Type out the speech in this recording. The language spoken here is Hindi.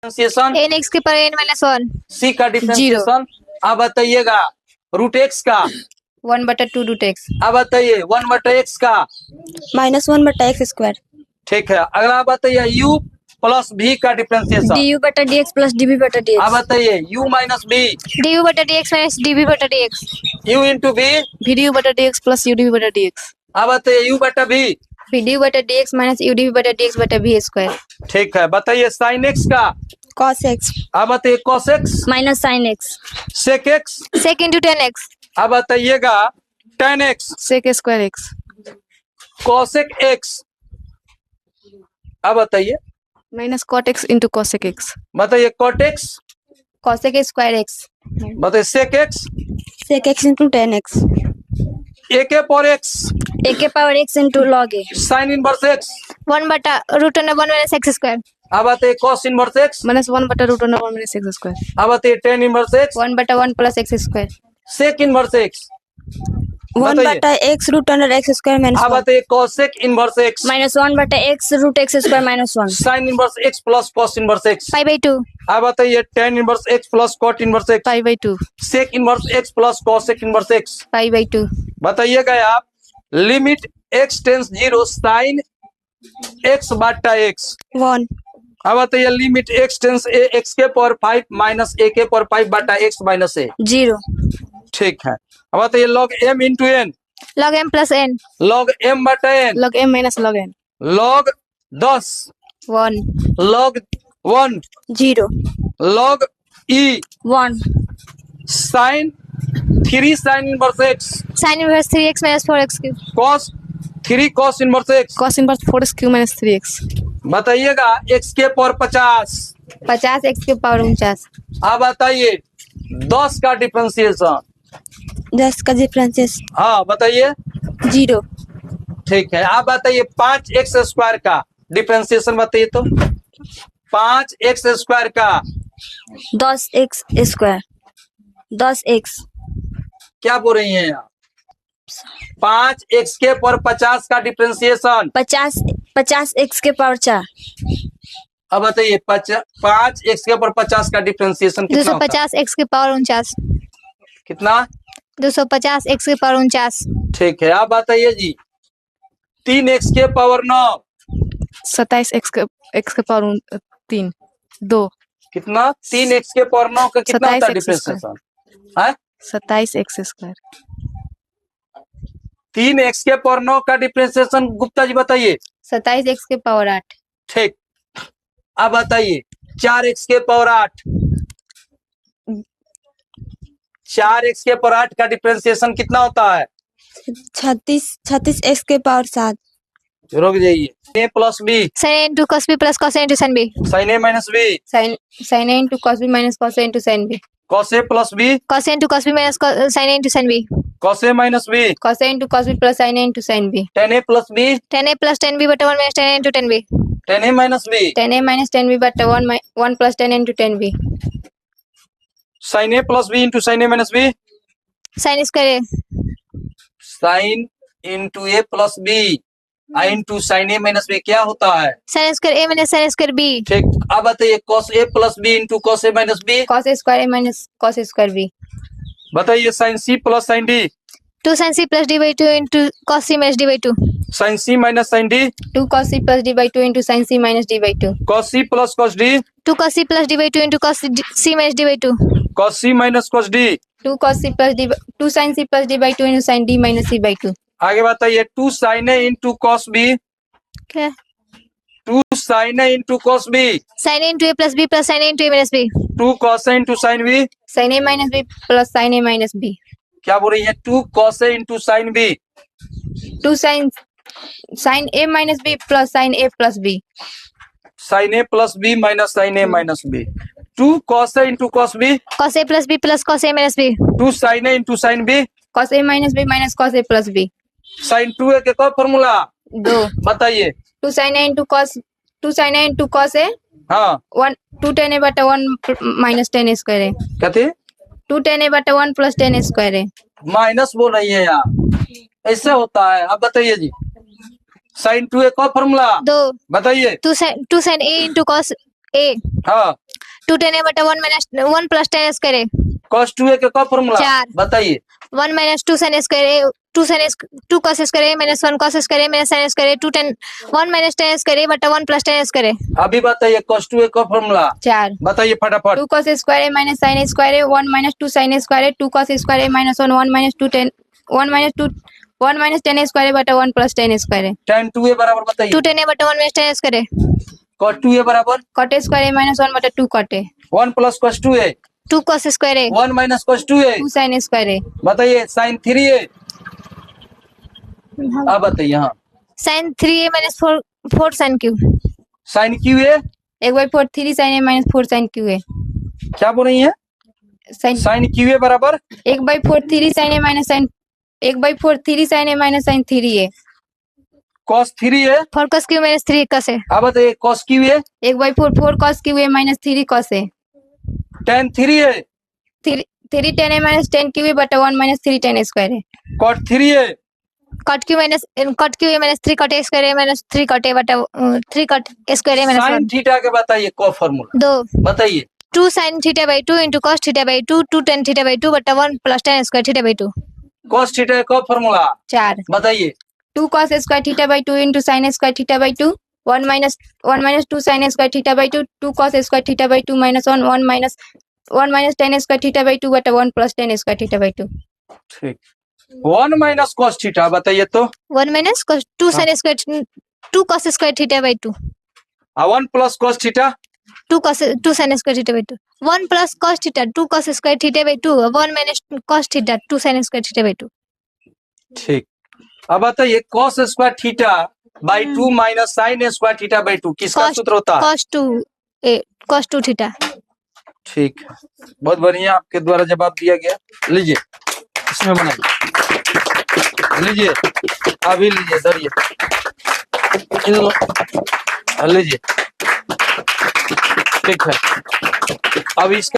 डिफरेंशिएशन एन एक्स के पर एन माइनस वन। सी का डिफरेंशिएशन। अब बताइएगा रूट एक्स का 1/2 रूट एक्स। अब बताइए 1/x का -1/x²। ठीक है। अगला बताइए u प्लस v का डिफरेंशिएशन। du/dx प्लस अब dv/dx। बताइए u minus v du/dx minus dv/dx। u into v। vdu/dx plus udv/dx। अब बताइए u बटा v। du/dx माइनस udv/dx बटा v स्क्वायर। ठीक है। बताइए साइन x का cos x अब बताइए cos x minus sin x। sec x। सेक इंटू टेन एक्स। अब बताइएगा tan x sec square x cosec x। अब बताइए minus cot x into cosec x। बताइए cot x। Cosec square x. बताइए sec x sec x into tan x। a के पावर x a के power x into log a sin inverse x। 1/√1 minus x square. अब बताइए cos inverse x। Minus 1/√1 minus x square. अब बताइए tan inverse x 1/1 plus x square. sec inverse x। 1/x √x² minus अब बताइए cosec inverse x minus 1/x √x² minus 1। sin inverse x plus cos inverse x। π/2। अब बताइए tan inverse x plus cot inverse x π/2 sec inverse x plus cosec inverse x। π/2। बताइएगा आप limit x tends 0 sin x बटा x। 1 अब बताइए limit x tends a x के पावर 5 माइनस a के पावर 5 बटा x माइनस a। 0। ठीक है। अब बताइए log m into n log m plus n। log m बटा n log m minus log n। log 10 1 log 1 0 log e 1 sin 3 sin inverse x sine inverse 3x minus 4x cube. cos 3 cos inverse x। cos inverse 4x³ minus 3x। बताइएगा x के पावर 50। 50 x के पावर 49। अब बताइए 10 का डिफरेंशिएशन। 10 का डिफरेंशिएशन हाँ बताइए। 0। ठीक है। आप बताइए 5x² का डिफरेंशिएशन बताइए तो 5x² का 10x²। 10x क्या बोल रही हैं आप 5x के पावर 50 का डिफरेंशिएशन। 50x के पावर 4। अब बताइए 5x के पावर 50 का डिफरेंशिएशन कितना होता है? 250 x के पावर 49। कितना 250 x के पावर 49। ठीक है। आप बताइए जी 3x के पावर 9 27x के पावर 3 2। कितना 3x के पावर 9 का कितना होता है 27x डिफरेंशिएशन है 27x²। 3x के पावर 9 का डिफरेंशिएशन गुप्ता जी बताइए। 27 x के पावर 8। ठीक। अब बताइए 4x के पावर 8 4x के पावर 8 का डिफरेंशिएशन कितना होता है 36x के पावर 7। रुक जाइए a plus b sin a into cos b plus cos a into sin b। sin a minus b sin a into cos b minus cos a into sin b। cos a plus b cos a into cos b minus sin a into sin b। cos a minus b cos a into cos b plus sin a into sin b। tan a plus b tan a plus 10b बटा 1 minus tan a into 10b। tan a minus b tan a minus 10b बटा 1 plus tan a into 10b। sin a plus b into sin a minus b sin square a। sin into a plus b i into sin a minus b क्या होता है sin square a minus sin square b। ठीक। अब बताइए cos a plus b into cos a minus b cos square a minus cos square b। बताइए sin c plus sin d 2 sin c plus d by 2 into cos c minus d by 2। sin c minus sin d 2 cos c plus d by 2 into sin c minus d by 2। cos c plus cos d 2 cos c plus d by 2 into cos c minus d by 2। cos c minus cos d 2 cos c plus d 2 sin c plus d by 2 into sin d minus c by 2। आगे बताइए 2 sin a into cos b क्या 2 sin a into cos b sin a into a plus b plus sin a into a minus b। 2 cos a into sin b sin a minus b plus sin a minus b। क्या बोल रही है 2 cos a into sin b 2 sin a minus b plus sin a plus b। sin a plus b minus sin a minus b 2 cos a into cos b cos a plus b plus cos a minus b। 2 sin a into sin b cos a minus b minus cos a plus b। sin 2a के क्या फॉर्मूला 2 बताइए 2 sin a into cos 2 sin a into cos a हाँ 1 2 tan a बटा 1 माइनस tan a स्क्वायर है। क्या थे 2 tan a बटा 1 प्लस tan a स्क्वायर है। माइनस बोल रही है यार ऐसे होता है। अब बताइए जी sin 2a का फॉर्मूला 2 बताइए 2 sin a into cos ए हाँ 2 tan a बटा 1 minus 1 plus tan a square a cos 2a का क्या फॉर्मूला चार। बताइए। 1 minus 2 sin a square a 2 sin a 2 cos a square a minus 1 cos a square a minus sin a square a 2 tan 1 minus tan a square a बटा 1 plus tan a square a अभी बताइए cos 2a का फॉर्मूला 4 बताइए फटाफट। 2 cos a square a minus sin a square a 1 minus 2 sin a square a 2 cos a square a minus 1 minus 2 tan 1 minus tan a square a बटा 1 plus tan a square a tan 2a बराबर बताइए। 2 tan a बटा 1 minus tan a square a cos 2a बराबर cot a square a minus 1 बटा 2 cot a 1 plus cos 2a 2 cos a square a 1 minus cos 2a 2 sin a square a बताइए sin 3a अब बताइए। हाँ sin 3a minus 4 sin q sin qa 1/4 3 sin a minus 4 sin q a क्या बोल रही है sin qa बराबर 1/4 3 sin a minus sin 1/4 3 sin a minus sin 3a cos 3a 4 cos q minus 3 cos a अब बताइए cos qa 1/4 4 cos q a minus 3 cos a tan 3a 3 tan a minus 10 q a बटा 1 minus 3 tan a square a cot 3a cot q a minus 3 cot a square a minus 3 cot a बटा 3 cot a square a minus sin 1 theta के बताइए को फॉर्मूला 2 बताइए। 2 sin theta by 2 into cos theta by 2 2 tan theta by 2 बटा 1 plus tan square theta by 2 cos theta का फॉर्मूला 4 बताइए। 2 cos square theta by 2 into sin square theta by 2 1 minus 2 sin square theta by 2 2 cos square theta by 2 minus 1 minus tan square theta by 2 बटा 1 plus tan square theta by 2 ठीक 1 माइनस cos थीटा बताइए तो 1 minus 2 sin square 2 cos square theta by 2 1 plus cos theta 2 sin square theta by 2 1 plus cos theta 2 cos square theta by 2 1 minus cos theta 2 sin square theta by 2 ठीक। अब बताइए cos square theta by 2 minus sin square theta by 2 किसका सूत्र होता है? cos 2 थीटा ठीक है बहुत बढ़िया आपके द्वारा जवाब दिया गया। लीजिए इसमें बनाइए लीजिए अभी लीजिए धरिए लीजिए ठीक है अब इसका